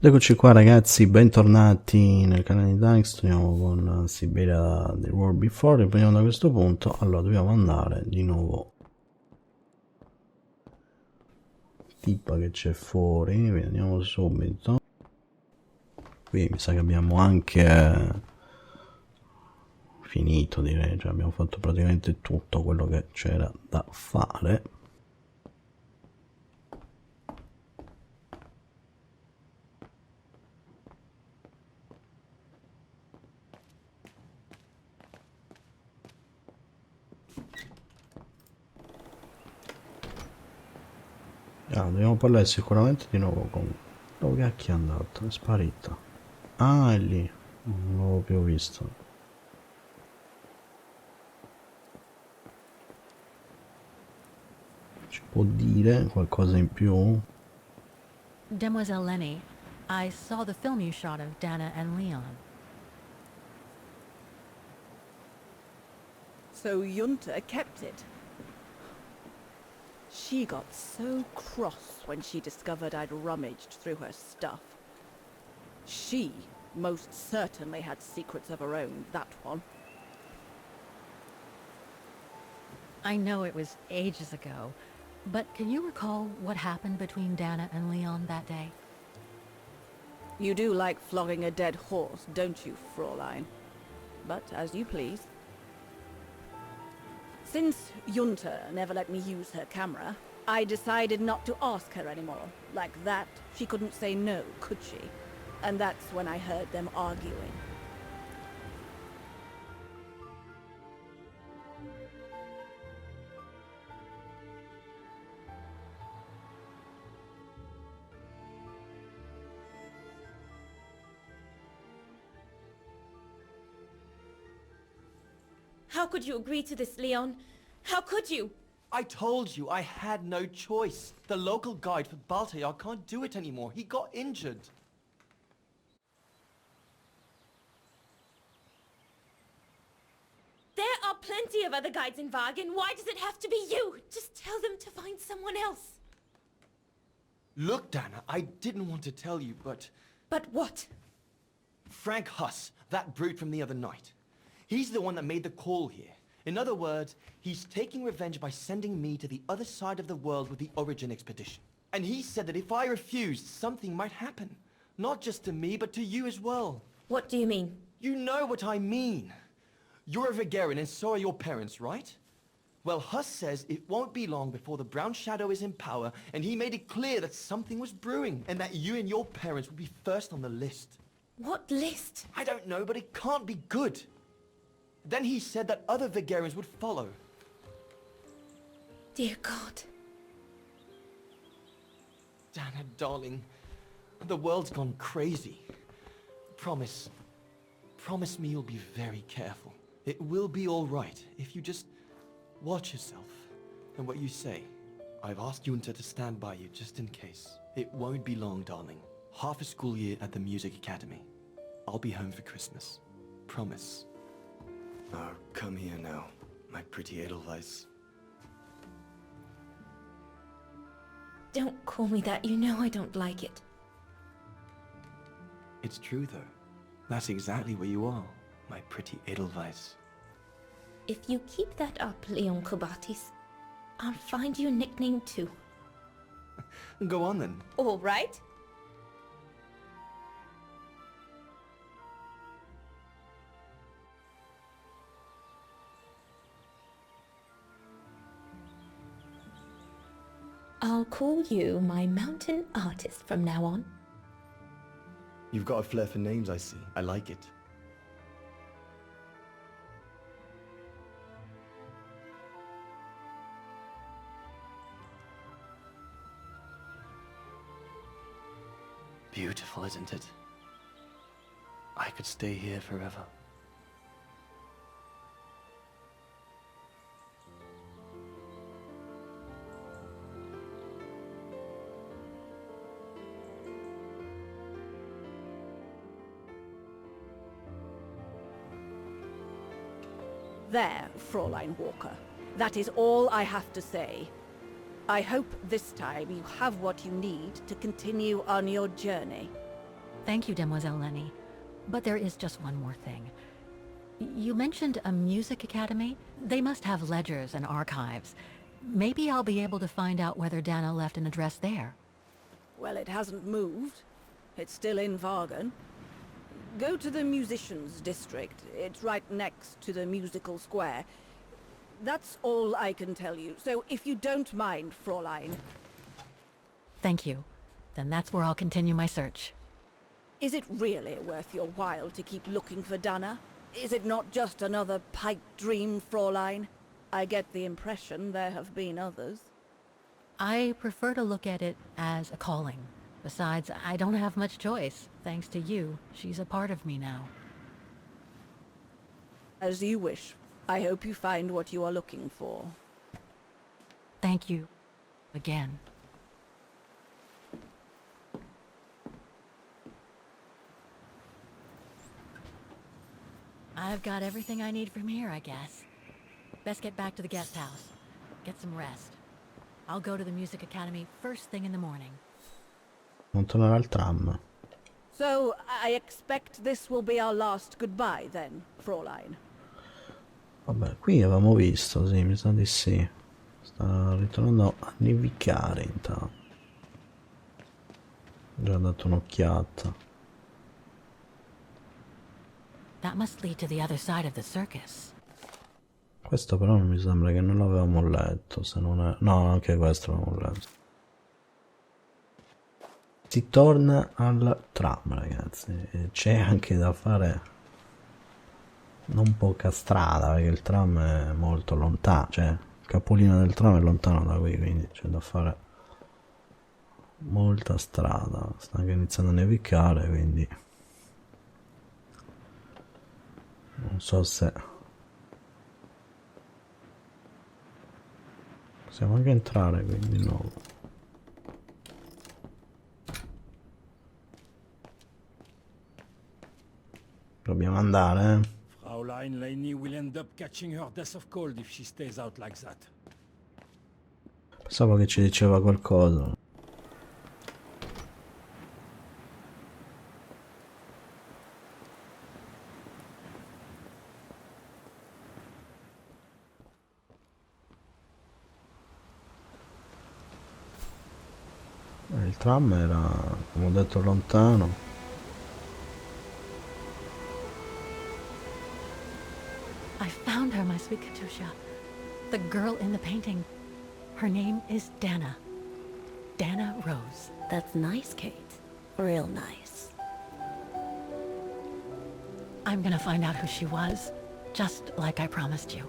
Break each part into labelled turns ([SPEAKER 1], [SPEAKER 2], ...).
[SPEAKER 1] Eccoci qua ragazzi, bentornati nel canale di Danks. Torniamo con Syberia The World Before. Riprendiamo da questo punto. Allora dobbiamo andare di nuovo. Tipa che c'è fuori, vediamo subito. Qui mi sa che abbiamo anche finito, direi, cioè abbiamo fatto praticamente tutto quello che c'era da fare. Dobbiamo parlare sicuramente di nuovo con... Dove cacchio è andato? È sparita. Ah, è lì. Non l'avevo più visto. Ci può dire qualcosa in più?
[SPEAKER 2] Demoiselle Lenny, I saw the film you shot of Dana and Leon.
[SPEAKER 3] So Junta kept it. She got so cross when she discovered I'd rummaged through her stuff. She most certainly had secrets of her own, that one.
[SPEAKER 2] I know it was ages ago, but can you recall what happened between Dana and Leon that day?
[SPEAKER 3] You do like flogging a dead horse, don't you, Fraulein? But as you please. Since Junta never let me use her camera, I decided not to ask her anymore. Like that, she couldn't say no, could she? And that's when I heard them arguing.
[SPEAKER 4] How could you agree to this, Leon? How could you?
[SPEAKER 5] I told you I had no choice. The local guide for Baltayar can't do it anymore. He got injured.
[SPEAKER 4] There are plenty of other guides in Wagen. Why does it have to be you? Just tell them to find someone else.
[SPEAKER 5] Look, Dana, I didn't want to tell you, but...
[SPEAKER 4] But what?
[SPEAKER 5] Frank Huss, that brute from the other night. He's the one that made the call here. In other words, he's taking revenge by sending me to the other side of the world with the Origin expedition. And he said that if I refused, something might happen. Not just to me, but to you as well.
[SPEAKER 4] What do you mean?
[SPEAKER 5] You know what I mean. You're a Vigarian and so are your parents, right? Well, Huss says it won't be long before the Brown Shadow is in power, and he made it clear that something was brewing, and that you and your parents would be first on the list.
[SPEAKER 4] What list?
[SPEAKER 5] I don't know, but it can't be good. Then he said that other Vigarians would follow.
[SPEAKER 4] Dear God.
[SPEAKER 5] Dana, darling, the world's gone crazy. Promise me you'll be very careful. It will be all right if you just watch yourself and what you say. I've asked Junta to stand by you just in case. It won't be long, darling. Half a school year at the Music Academy. I'll be home for Christmas. Promise. Oh, come here now, my pretty Edelweiss.
[SPEAKER 4] Don't call me that. You know I don't like it.
[SPEAKER 5] It's true, though. That's exactly where you are, my pretty Edelweiss.
[SPEAKER 4] If you keep that up, Leon Kubatis, I'll find you a nickname too.
[SPEAKER 5] Go on, then.
[SPEAKER 4] All right. I'll call you my mountain artist from now on.
[SPEAKER 5] You've got a flair for names, I see. I like it. Beautiful, isn't it? I could stay here forever.
[SPEAKER 3] There, Fraulein Walker. That is all I have to say. I hope this time you have what you need to continue on your journey.
[SPEAKER 2] Thank you, Demoiselle Lenny. But there is just one more thing. You mentioned a music academy? They must have ledgers and archives. Maybe I'll be able to find out whether Dana left an address there.
[SPEAKER 3] Well, it hasn't moved. It's still in Vargan. Go to the musicians' district. It's right next to the musical square. That's all I can tell you. So if you don't mind, Fräulein.
[SPEAKER 2] Thank you. Then that's where I'll continue my search.
[SPEAKER 3] Is it really worth your while to keep looking for Dana? Is it not just another pipe dream, Fräulein? I get the impression there have been others.
[SPEAKER 2] I prefer to look at it as a calling. Besides, I don't have much choice. Thanks to you, she's a part of me now.
[SPEAKER 3] As you wish. I hope you find what you are looking for.
[SPEAKER 2] Thank you. Again. I've got everything I need from here, I guess. Best get back to the guest house. Get some rest. I'll go to the music academy first thing in the morning.
[SPEAKER 1] Non tornerà al tram.
[SPEAKER 3] So, I expect this will be our last goodbye then, Fräulein.
[SPEAKER 1] Vabbè, qui avevamo visto, sì, mi sa di sì. Sta ritornando a nevicare intanto. Ho già dato un'occhiata.
[SPEAKER 2] That must lead to the other side of the circus.
[SPEAKER 1] Questo però non mi sembra che non l'avevamo letto, se non è... No, anche questo l'avevamo letto. Si torna al tram, ragazzi. E c'è anche da fare non poca strada, perché il tram è molto lontano, cioè il capolino del tram è lontano da qui, quindi c'è da fare molta strada. Sta anche iniziando a nevicare, quindi non so se possiamo anche entrare qui di nuovo. Dobbiamo andare, eh?
[SPEAKER 6] Fraulein Laney will end up catching her death of cold if she stays out like that.
[SPEAKER 1] Pensavo che ci diceva qualcosa. Il tram era, come ho detto, lontano.
[SPEAKER 2] I found her, my sweet Katusha. The girl in the painting. Her name is Dana. Dana Rose.
[SPEAKER 7] That's nice, Kate. Real nice.
[SPEAKER 2] I'm gonna find out who she was, just like I promised you.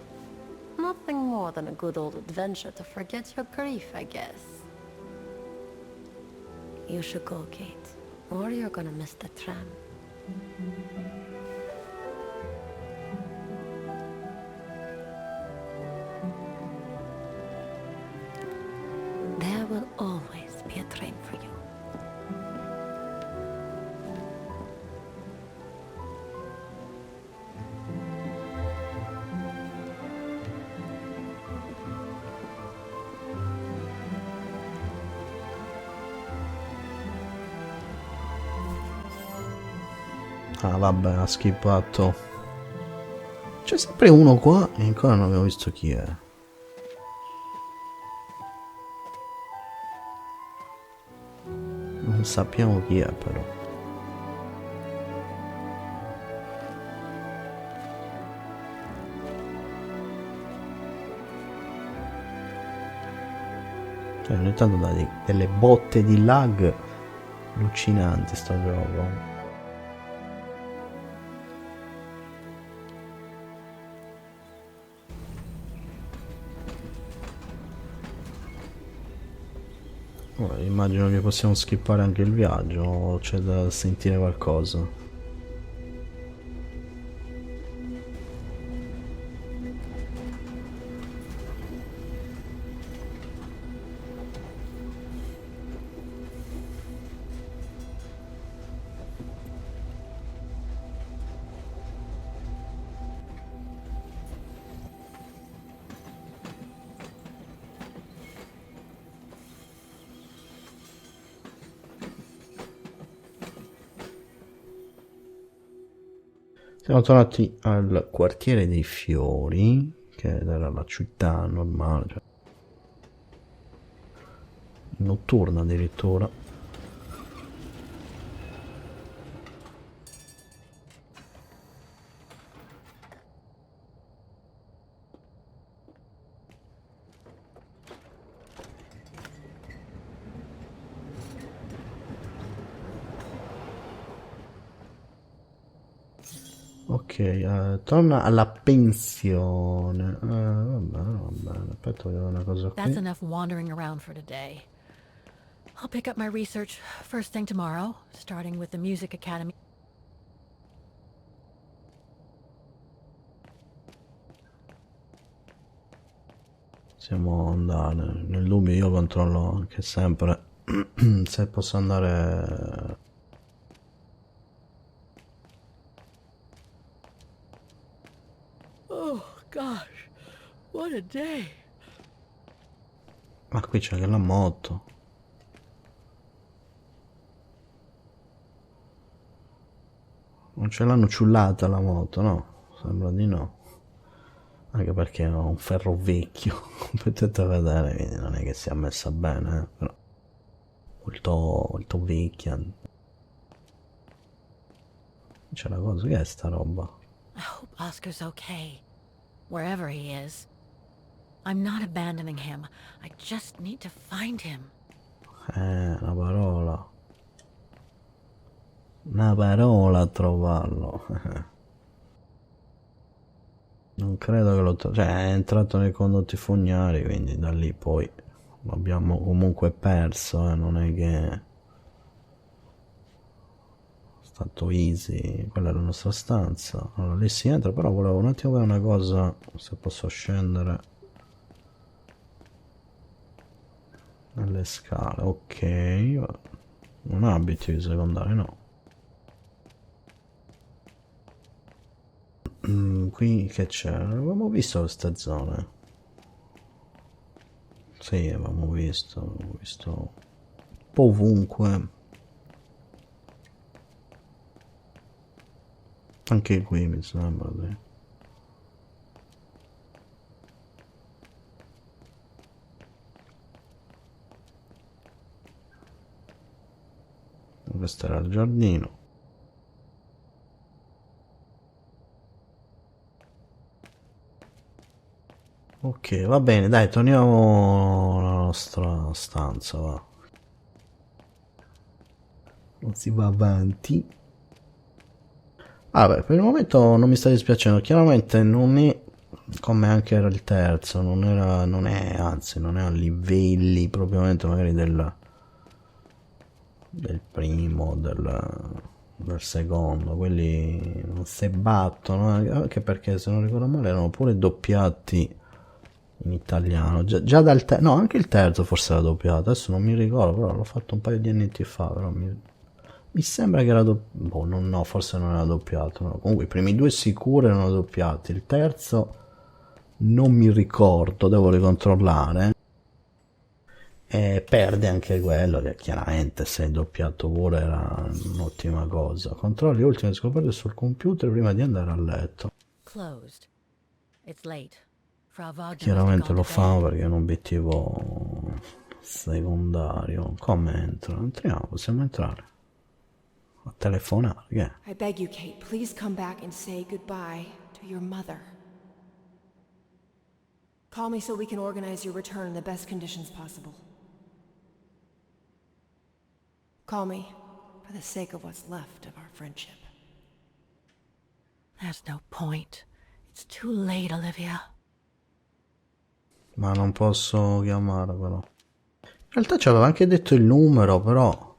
[SPEAKER 7] Nothing more than a good old adventure to forget your grief, I guess. You should go, Kate, or you're gonna miss the tram. There will always be a train for you.
[SPEAKER 1] Ah vabbè, ha skippato. C'è sempre uno qua e ancora non abbiamo visto chi è. Non sappiamo chi è però. Cioè, ogni tanto dà delle botte di lag allucinanti sto gioco. Immagino che possiamo skippare anche il viaggio o c'è da sentire qualcosa. Siamo tornati al quartiere dei fiori, che era la città normale, cioè notturna addirittura. Ok, torna alla pensione. Va bene, va bene. Aspetta, voglio una cosa
[SPEAKER 2] That's
[SPEAKER 1] qui.
[SPEAKER 2] enough wandering around for today. I'll pick up my research first thing tomorrow, starting with the Music Academy.
[SPEAKER 1] Possiamo andare. Nel dubbio io controllo anche sempre se posso andare.
[SPEAKER 2] Oh, gosh. What a day.
[SPEAKER 1] Ma qui c'è anche la moto. Non ce l'hanno ciullata la moto, no? Sembra di no. Anche perché ho un ferro vecchio, potete vedere, quindi non è che sia messa bene, però molto vecchia. C'è una cosa, che è sta roba?
[SPEAKER 2] I hope Oscar's okay, wherever he is. I'm not abandoning him. I just need to find him.
[SPEAKER 1] Una parola. Una parola a trovarlo. Non credo che cioè è entrato nei condotti fognari, quindi da lì poi l'abbiamo comunque perso, non è che è stato easy. Quella è la nostra stanza. Allora lì si entra, però volevo un attimo vedere una cosa, se posso scendere nelle scale. Ok, non ha abiti secondari, no. Qui che c'è? Avevamo visto queste zone. Sì, avevamo visto un po' ovunque. Anche qui mi sembra, sì. Questo era il giardino. Ok, va bene, dai, torniamo alla nostra stanza, va. Non si va avanti. Vabbè, per il momento non mi sta dispiacendo. Chiaramente non è come anche era il terzo, anzi, non è a livelli propriamente magari del primo, del secondo. Quelli non si battono, anche perché se non ricordo male erano pure doppiati in italiano. Già dal terzo, no, anche il terzo forse era doppiato, adesso non mi ricordo, però l'ho fatto un paio di anni fa, però mi sembra che era doppiato, no, forse non era doppiato, no. Comunque i primi due sicuri erano doppiati, il terzo non mi ricordo, devo ricontrollare. E perde anche quello, che chiaramente se è doppiato pure era un'ottima cosa. Controlli le ultime scoperte sul computer prima di andare a letto.
[SPEAKER 2] Closed. It's late. Frau Wagner must have
[SPEAKER 1] Chiaramente
[SPEAKER 2] gone
[SPEAKER 1] lo
[SPEAKER 2] to
[SPEAKER 1] fa
[SPEAKER 2] bed.
[SPEAKER 1] perché è un obiettivo secondario. Come entro? Entriamo, possiamo entrare. A telefonare, che è?
[SPEAKER 8] I beg you, Kate, please come back and say goodbye to your mother. Call me so we can organize your return in the best conditions possible. Call me for the sake of what's left of our friendship.
[SPEAKER 2] There's no point. It's too late, Olivia.
[SPEAKER 1] Ma non posso chiamare però. In realtà ci aveva anche detto il numero, però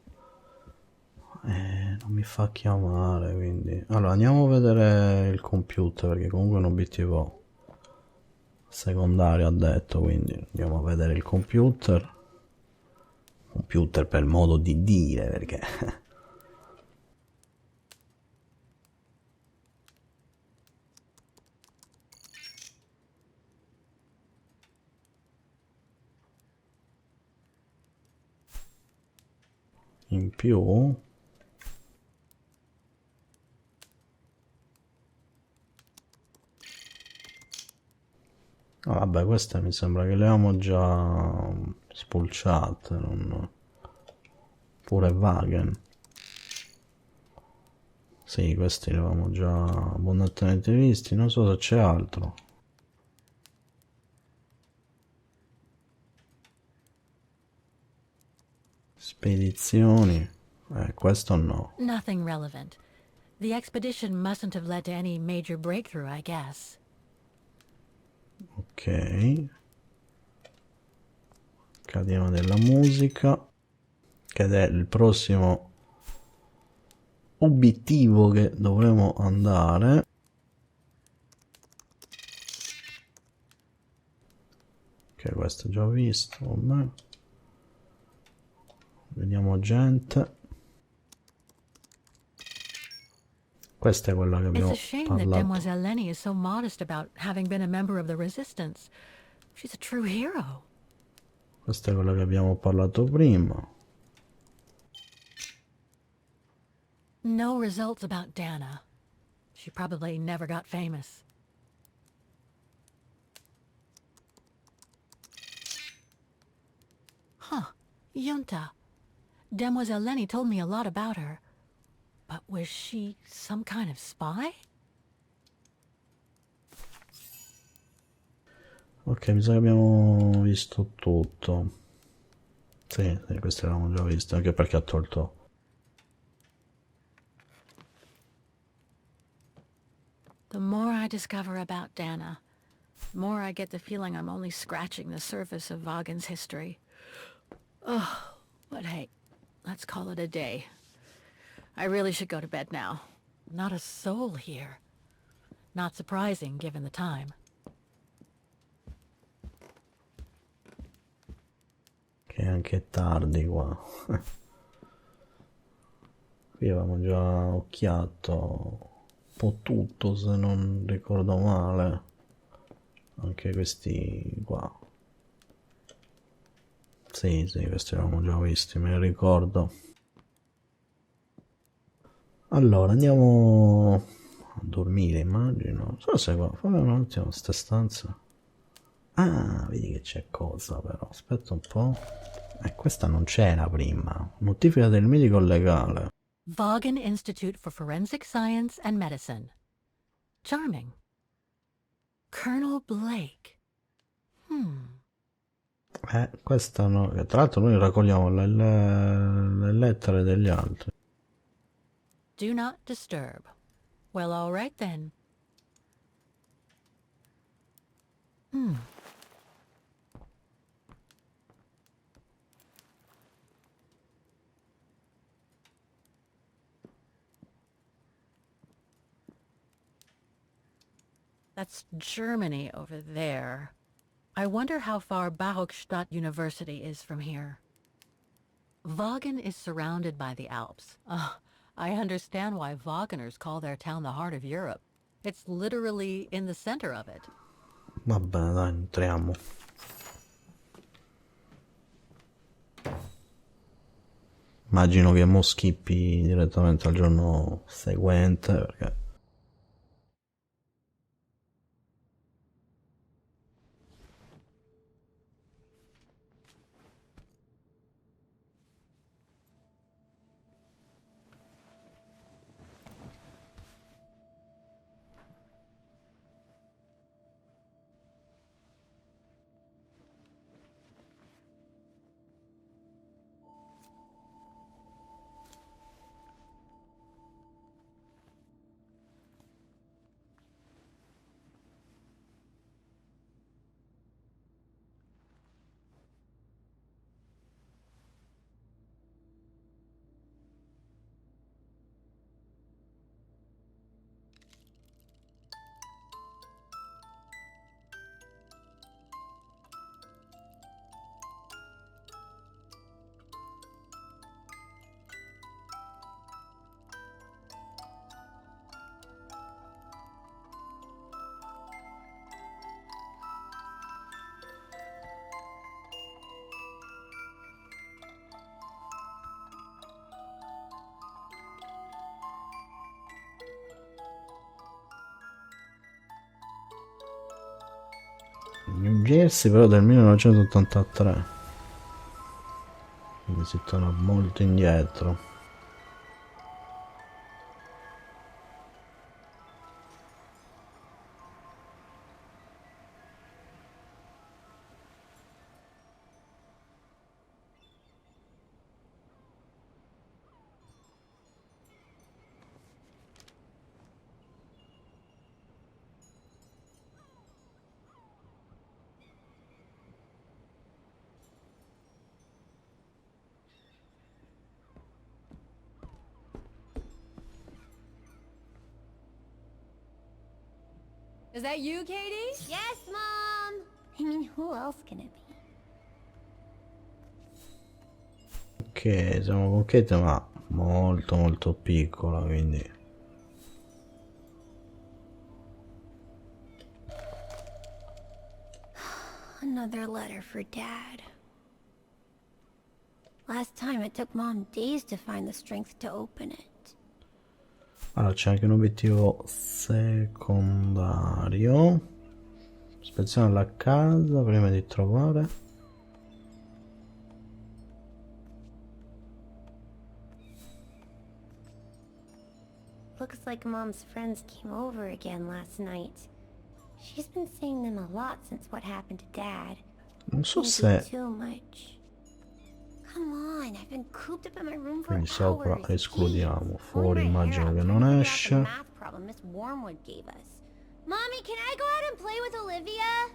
[SPEAKER 1] non mi fa chiamare, quindi allora andiamo a vedere il computer, perché comunque è un obiettivo secondario, ha detto, quindi andiamo a vedere il computer per modo di dire, perché in più Ah, vabbè, queste mi sembra che le avevamo già spulciate, pure Wagen. Sì, questi li avevamo già abbondantemente visti, non so se c'è altro. Spedizioni. Questo no.
[SPEAKER 2] Nothing relevant. The expedition mustn't have led to any major breakthrough, I guess.
[SPEAKER 1] Ok. Catena della musica. Ed è il prossimo obiettivo che dovremo andare. Ok, questo già visto, vabbè. Vediamo gente. Questa è quella che
[SPEAKER 2] It's a
[SPEAKER 1] abbiamo
[SPEAKER 2] shame that
[SPEAKER 1] parlato.
[SPEAKER 2] Demoiselle Lenny is so modest about having been a member of the Resistance. She's a true hero.
[SPEAKER 1] Questa è quella che abbiamo parlato prima.
[SPEAKER 2] No results about Dana. She probably never got famous. Huh. Junta. Demoiselle Lenny told me a lot about her. But was she some kind of spy?
[SPEAKER 1] Ok, mi sa che abbiamo visto tutto. Sì, sì, queste le avevamo già viste, anche perché ha tolto.
[SPEAKER 2] The more I discover about Dana, the more I get the feeling I'm only scratching the surface of Vaughan's history. Oh, but hey, let's call it a day. I really should go to bed now. Not a soul here. Not surprising, given the time.
[SPEAKER 1] Che è anche tardi qua. Qui avevamo già occhiato un po' tutto, se non ricordo male. Anche questi qua. Sì, sì, questi li avevamo già visti, me li ricordo. Allora, andiamo a dormire, immagino. So se qua, fammi un attimo queste stanze. Ah, vedi che c'è cosa però. Aspetta un po'. Questa non c'era prima. Notifica del medico legale.
[SPEAKER 2] Vaughan Institute for Forensic Science and Medicine. Charming. Colonel Blake.
[SPEAKER 1] Questa no. Tra l'altro noi raccogliamo le lettere degli altri.
[SPEAKER 2] Do not disturb. Well, all right then. That's Germany over there. I wonder how far Bauhauptstadt University is from here. Vaughan is surrounded by the Alps. I understand why Waggoners call their town the heart of Europe. It's literally in the center of it.
[SPEAKER 1] Va bene, dai, entriamo. Immagino che mo skippi direttamente al giorno seguente perché. New Jersey però del 1983. Quindi si torna molto indietro.
[SPEAKER 9] Is that you, Katie?
[SPEAKER 7] Yes, Mom! I mean, who else can it be?
[SPEAKER 1] Ok, siamo con Kate ma molto molto piccola, quindi...
[SPEAKER 7] Another letter for Dad. Last time it took Mom days to find the strength to open it.
[SPEAKER 1] Allora c'è anche un obiettivo secondario. Ispezione alla casa prima di trovare.
[SPEAKER 7] Looks like Mom's friends came over again last night. She's been seeing them a lot since what happened to Dad.
[SPEAKER 1] Non so
[SPEAKER 7] Maybe
[SPEAKER 1] se
[SPEAKER 7] too much. Come on, I've been cooped up in my room for
[SPEAKER 1] quindi sopra
[SPEAKER 7] hours.
[SPEAKER 1] escludiamo,
[SPEAKER 7] Gee,
[SPEAKER 1] fuori
[SPEAKER 7] pulling my hair
[SPEAKER 1] immagino
[SPEAKER 7] out
[SPEAKER 1] che
[SPEAKER 7] trying
[SPEAKER 1] non
[SPEAKER 7] to figure out the
[SPEAKER 1] esce.
[SPEAKER 7] math problem Miss Wormwood gave us. Mommy, can I go out and play with Olivia?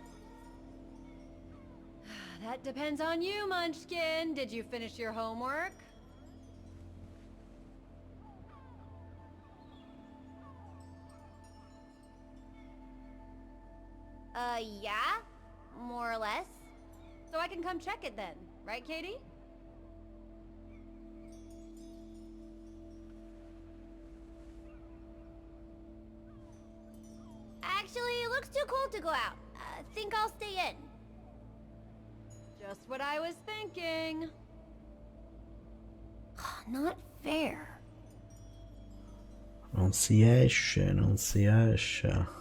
[SPEAKER 9] That depends on you, Munchkin. Did you finish your homework?
[SPEAKER 7] Yeah, more or less.
[SPEAKER 9] So I can come check it then, right, Katie?
[SPEAKER 7] Actually, it looks too cold to go out. Think I'll stay in.
[SPEAKER 9] Just what I was thinking.
[SPEAKER 7] Not fair.
[SPEAKER 1] Non si esce, non si esce.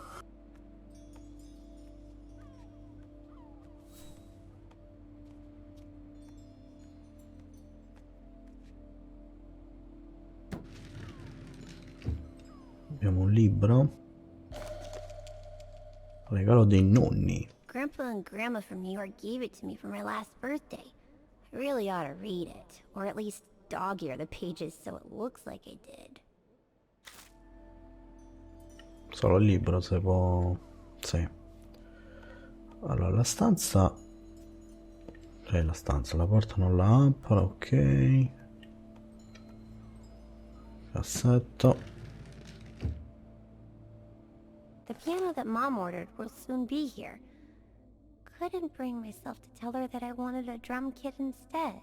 [SPEAKER 1] Abbiamo un libro. Regalo dei nonni.
[SPEAKER 7] Grandpa and Grandma from New York gave it to me for my last birthday. I really ought to read it, or at least dog-ear the pages so it looks like I did.
[SPEAKER 1] Solo il libro se può... Sì. Allora la stanza... Cioè la stanza, la porta non la apre, ok. Cassetto.
[SPEAKER 7] The piano that Mom ordered will soon be here. Couldn't bring myself to tell her that I wanted a drum kit instead.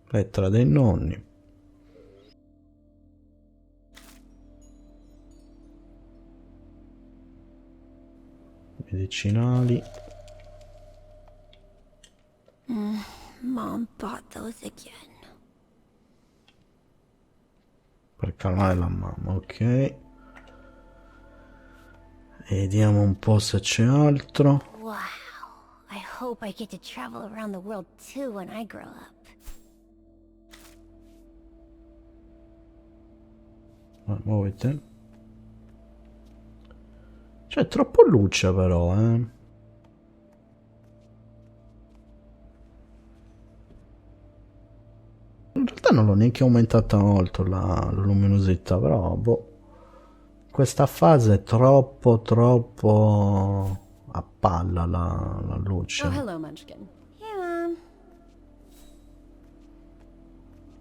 [SPEAKER 1] Lettera dei nonni. Medicinali.
[SPEAKER 7] Mom bought those again.
[SPEAKER 1] Per calmare la mamma, ok. Vediamo un po' se c'è altro.
[SPEAKER 7] Wow. I hope I get to travel around the world too when I grow up.
[SPEAKER 1] Muovete. Cioè, troppo luce però, eh. In realtà non l'ho neanche aumentata molto la luminosità, però boh. Questa fase è troppo appalla la luce.
[SPEAKER 9] Oh, hello, Munchkin.
[SPEAKER 7] Yeah.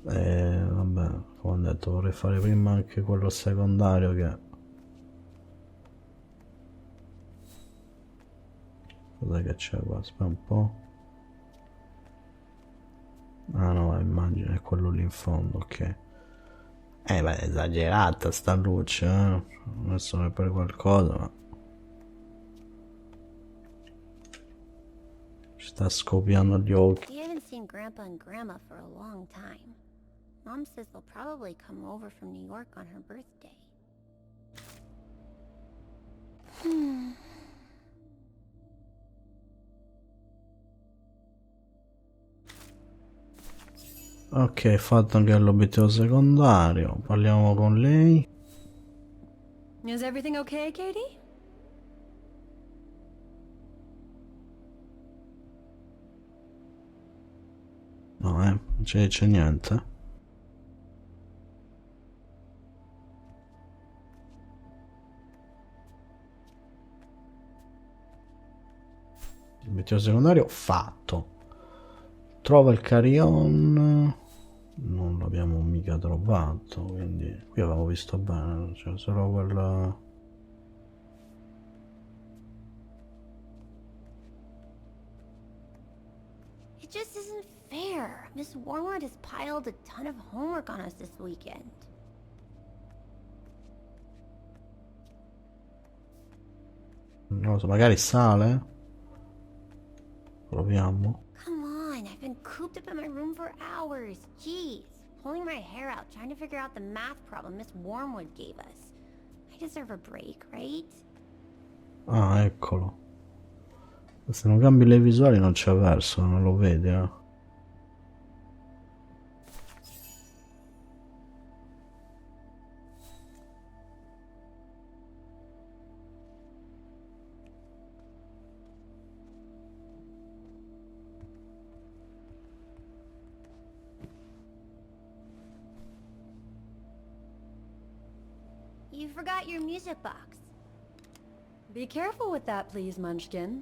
[SPEAKER 1] Vabbè, come ho detto, vorrei fare prima anche quello secondario che... Cos'è che c'è qua? Aspetta un po'. Ah no, immagino è quello lì in fondo, ok. Beh, è esagerata sta luce, eh. Adesso ne per qualcosa, ma... Ci sta scoppiando gli occhi.
[SPEAKER 7] We haven't seen Grandpa and Grandma for a long time. Mom says they'll probably come over from New York on her birthday.
[SPEAKER 1] Ok, fatto anche l'obiettivo secondario. Parliamo con lei.
[SPEAKER 9] Is everything okay, Katie?
[SPEAKER 1] No, non ci dice niente. Obiettivo secondario fatto. Trova il carillon. Non l'abbiamo mica trovato, quindi qui avevo visto bene, cioè solo quella.
[SPEAKER 7] It just isn't fair. Miss Wormwood has piled a ton of homework on us this weekend.
[SPEAKER 1] Non lo so, magari sale? Proviamo.
[SPEAKER 7] Come on, I've been cooped up in my room for hours. Jeez, pulling my hair out trying to figure out the math problem Miss Wormwood gave us. I deserve a break, right?
[SPEAKER 1] Ah, eccolo. Se non cambi le visuali non c'è verso, non lo vedi, eh?
[SPEAKER 7] You forgot your music box.
[SPEAKER 9] Be careful with that, please, Munchkin.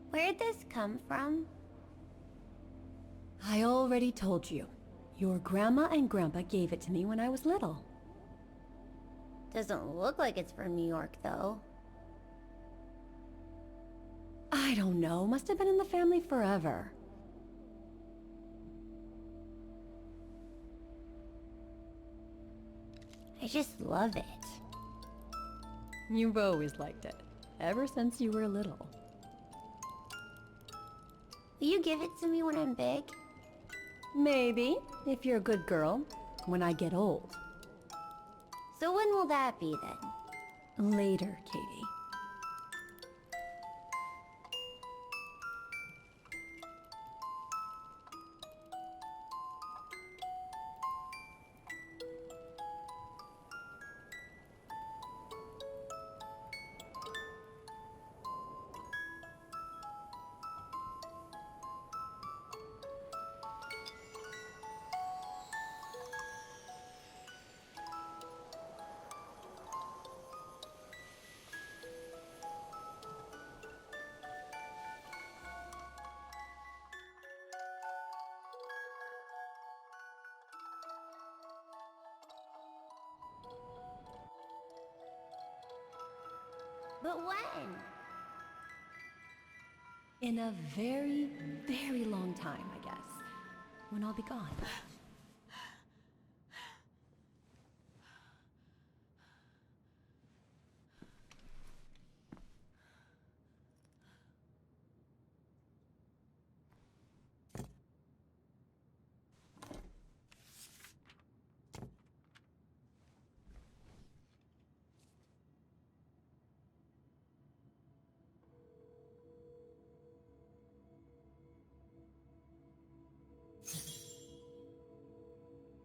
[SPEAKER 7] Where'd this come from?
[SPEAKER 9] I already told you. Your grandma and grandpa gave it to me when I was little.
[SPEAKER 7] Doesn't look like it's from New York, though.
[SPEAKER 9] I don't know. Must have been in the family forever.
[SPEAKER 7] I just love it.
[SPEAKER 9] You've always liked it. Ever since you were little.
[SPEAKER 7] Will you give it to me when I'm big?
[SPEAKER 9] Maybe, if you're a good girl, when I get old.
[SPEAKER 7] So when will that be then?
[SPEAKER 9] Later, Katie.
[SPEAKER 7] But when?
[SPEAKER 9] In a very, very long time, I guess. When I'll be gone.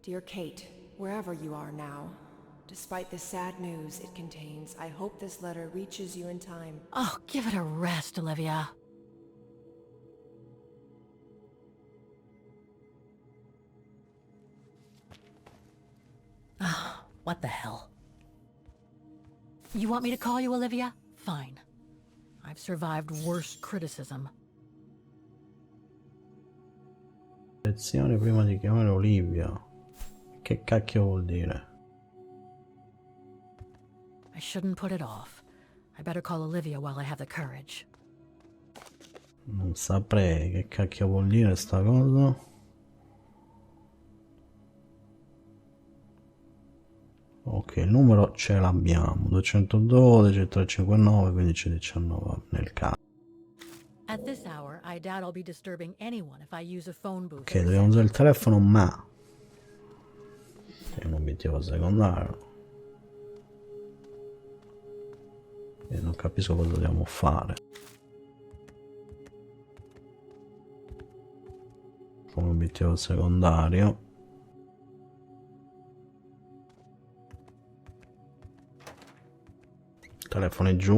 [SPEAKER 8] Dear Kate, wherever you are now, despite the sad news it contains, I hope this letter reaches you in time.
[SPEAKER 2] Oh, give it a rest, Olivia. Ah, what the hell? You want me to call you Olivia? Fine. I've survived worse criticism.
[SPEAKER 1] Lezione prima di chiamare Olivia. Che cacchio vuol dire?
[SPEAKER 2] I shouldn't put it off. I better call Olivia while I have the courage.
[SPEAKER 1] Non saprei che cacchio vuol dire sta cosa. Ok, il numero ce l'abbiamo, 212 359 1519 nel caso.
[SPEAKER 2] At this hour, I doubt I'll be disturbing anyone if I use a phone booth.
[SPEAKER 1] Ok, dobbiamo usare il telefono, ma è un obiettivo secondario e non capisco cosa dobbiamo fare. Come obiettivo secondario telefono è giù.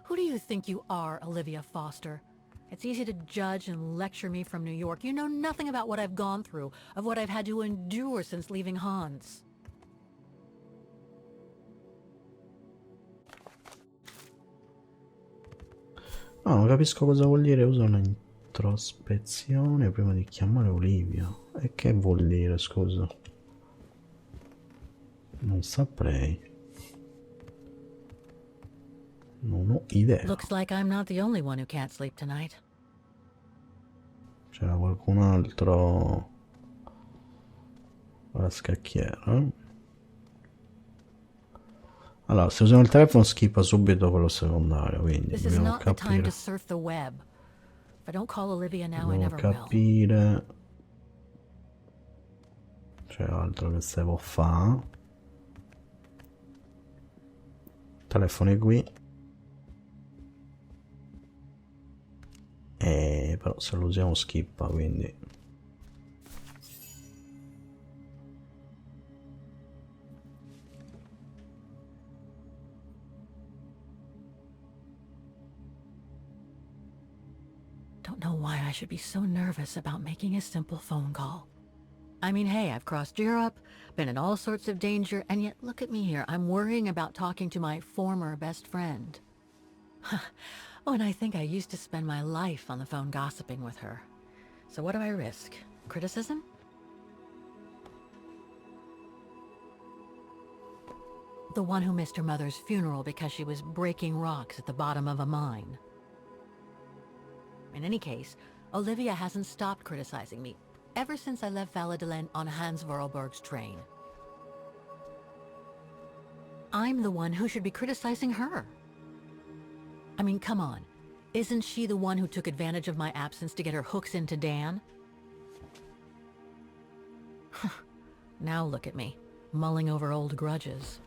[SPEAKER 2] Who do you think you are, Olivia Foster? It's easy to judge and lecture me from New York. You know nothing about what I've gone through, of what I've had to endure since leaving Hans.
[SPEAKER 1] No, non capisco cosa vuol dire usa un'introspezione prima di chiamare Olivia. E che vuol dire, scusa? Non saprei. Non ho idea.
[SPEAKER 2] Looks like I'm not the only one who can't sleep tonight.
[SPEAKER 1] C'era qualcun altro alla scacchiera. Allora, se usiamo il telefono schippa subito quello secondario, quindi
[SPEAKER 2] This is
[SPEAKER 1] dobbiamo
[SPEAKER 2] not the time to
[SPEAKER 1] capire.
[SPEAKER 2] surf the web. If I don't call Olivia now, I
[SPEAKER 1] Dobbiamo
[SPEAKER 2] never will.
[SPEAKER 1] capire. C'è altro che se può fare. Telefono è qui. Però se lo usiamo schippa, quindi
[SPEAKER 2] Don't know why I should be so nervous about making a simple phone call. I mean, hey, I've crossed Europe, been in all sorts of danger, and yet look at me here. I'm worrying about talking to my former best friend. Oh, and I think I used to spend my life on the phone gossiping with her. So what do I risk? Criticism? The one who missed her mother's funeral because she was breaking rocks at the bottom of a mine. In any case, Olivia hasn't stopped criticizing me ever since I left Valladolid on Hans Vorarlberg's train. I'm the one who should be criticizing her. I mean, come on. Isn't she the one who took advantage of my absence to get her hooks into Dan? Now look at me, mulling over old grudges.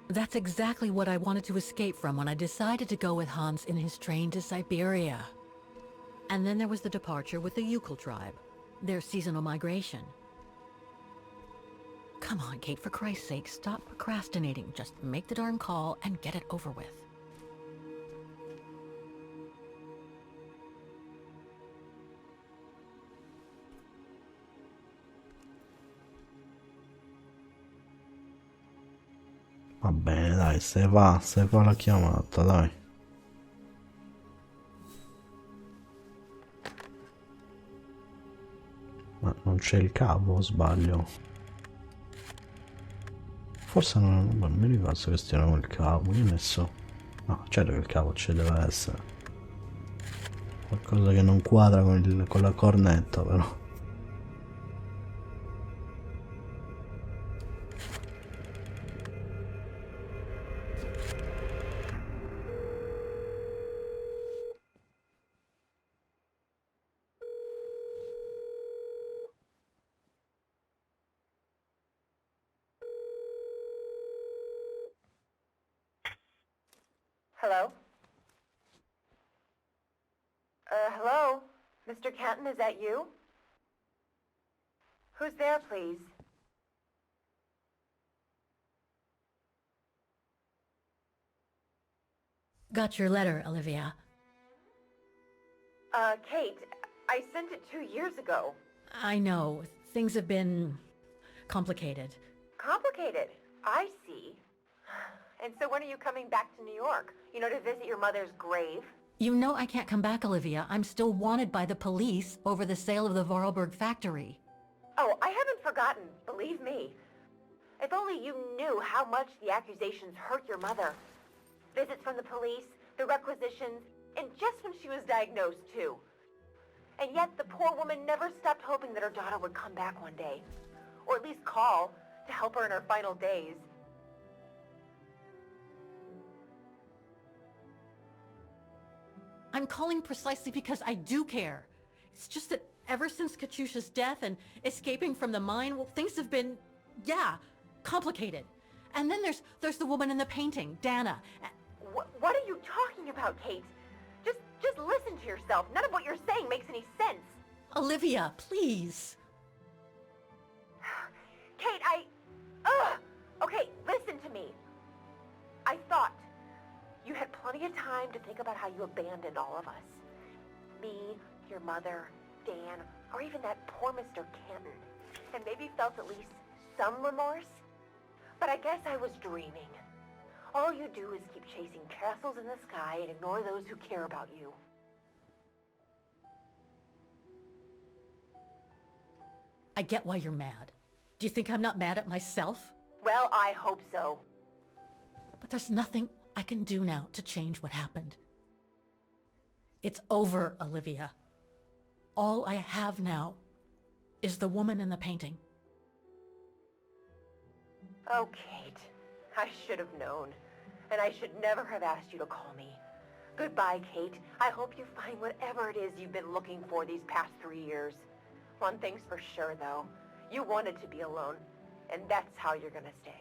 [SPEAKER 2] That's exactly what I wanted to escape from when I decided to go with Hans in his train to Syberia. And then there was the departure with the Yukon tribe, their seasonal migration. Come on, Kate, for Christ's sake, stop procrastinating. Just make the darn call and get it over with.
[SPEAKER 1] va bene, dai, se fa la chiamata, dai. Ma non c'è il cavo, o sbaglio? Forse non mi ricordo che stiano con il cavo, io ne so. No, certo che il cavo ci deve essere. Qualcosa che non quadra con la cornetta, però.
[SPEAKER 8] Hello? Hello? Mr. Canton, is that you? Who's there, please?
[SPEAKER 2] Got your letter, Olivia.
[SPEAKER 8] Kate, I sent it 2 years ago.
[SPEAKER 2] I know, things have been complicated.
[SPEAKER 8] Complicated? I see. And so when are you coming back to New York? You know, to visit your mother's grave?
[SPEAKER 2] You know I can't come back, Olivia. I'm still wanted by the police over the sale of the Vorarlberg factory.
[SPEAKER 8] Oh, I haven't forgotten, believe me. If only you knew how much the accusations hurt your mother. Visits from the police, the requisitions, and just when she was diagnosed, too.
[SPEAKER 10] And yet the poor woman never stopped hoping that her daughter would come back one day. Or at least call to help her in her final days.
[SPEAKER 2] I'm calling precisely because I do care. It's just that ever since Katyusha's death and escaping from the mine, well, things have been, yeah, complicated. And then there's the woman in the painting, Dana.
[SPEAKER 10] What are you talking about, Kate? Just listen to yourself. None of what you're saying makes any sense.
[SPEAKER 2] Olivia, please.
[SPEAKER 10] Kate, Okay, listen to me. I thought you had plenty of time to think about how you abandoned all of us. Me, your mother, Dan, or even that poor Mr. Kenton. And maybe felt at least some remorse. But I guess I was dreaming. All you do is keep chasing castles in the sky and ignore those who care about you.
[SPEAKER 2] I get why you're mad. Do you think I'm not mad at myself?
[SPEAKER 10] Well, I hope so.
[SPEAKER 2] But there's nothing I can do now to change what happened. It's over, Olivia. All I have now is the woman in the painting.
[SPEAKER 10] Oh, Kate. I should have known. And I should never have asked you to call me. Goodbye, Kate. I hope you find whatever it is you've been looking for these past 3 years. One thing's for sure, though. You wanted to be alone. And that's how you're gonna stay.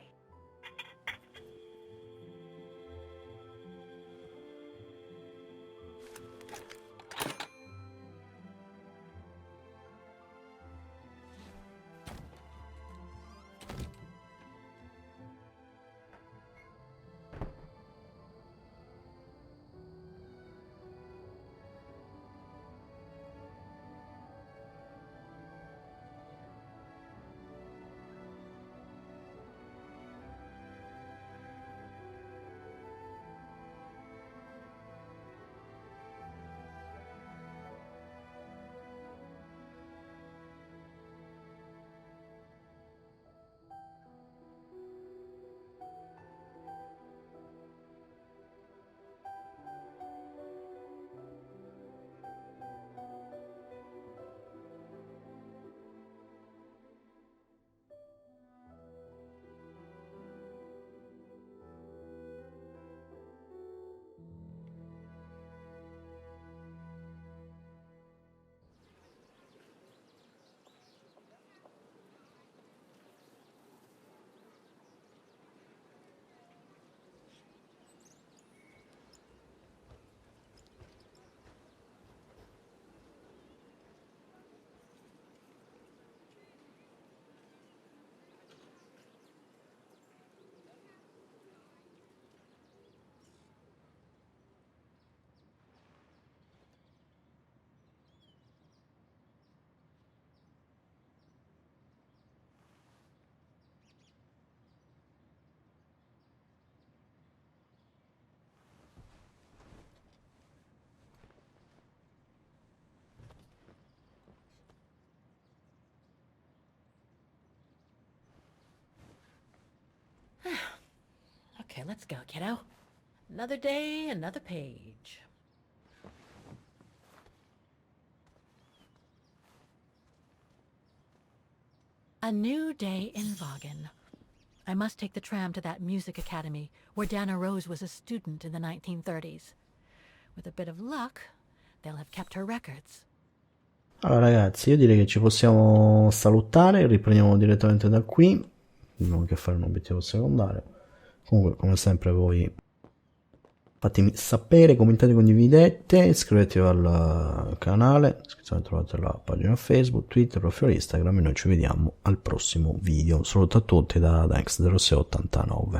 [SPEAKER 2] Okay, let's go, kiddo. Another day, another page. A new day in Vagen. I must take the tram to that music academy where Dana Rose was a student in the 1930s. With a bit of luck, they'll have kept her records.
[SPEAKER 1] Allora ragazzi, io direi che ci possiamo salutare, riprendiamo direttamente da qui, non che fare un obiettivo secondario. Comunque, come sempre, voi fatemi sapere, commentate, condividete, iscrivetevi al canale, trovate la pagina Facebook, Twitter, profilo Instagram e noi ci vediamo al prossimo video. Saluto a tutti da Dex0689.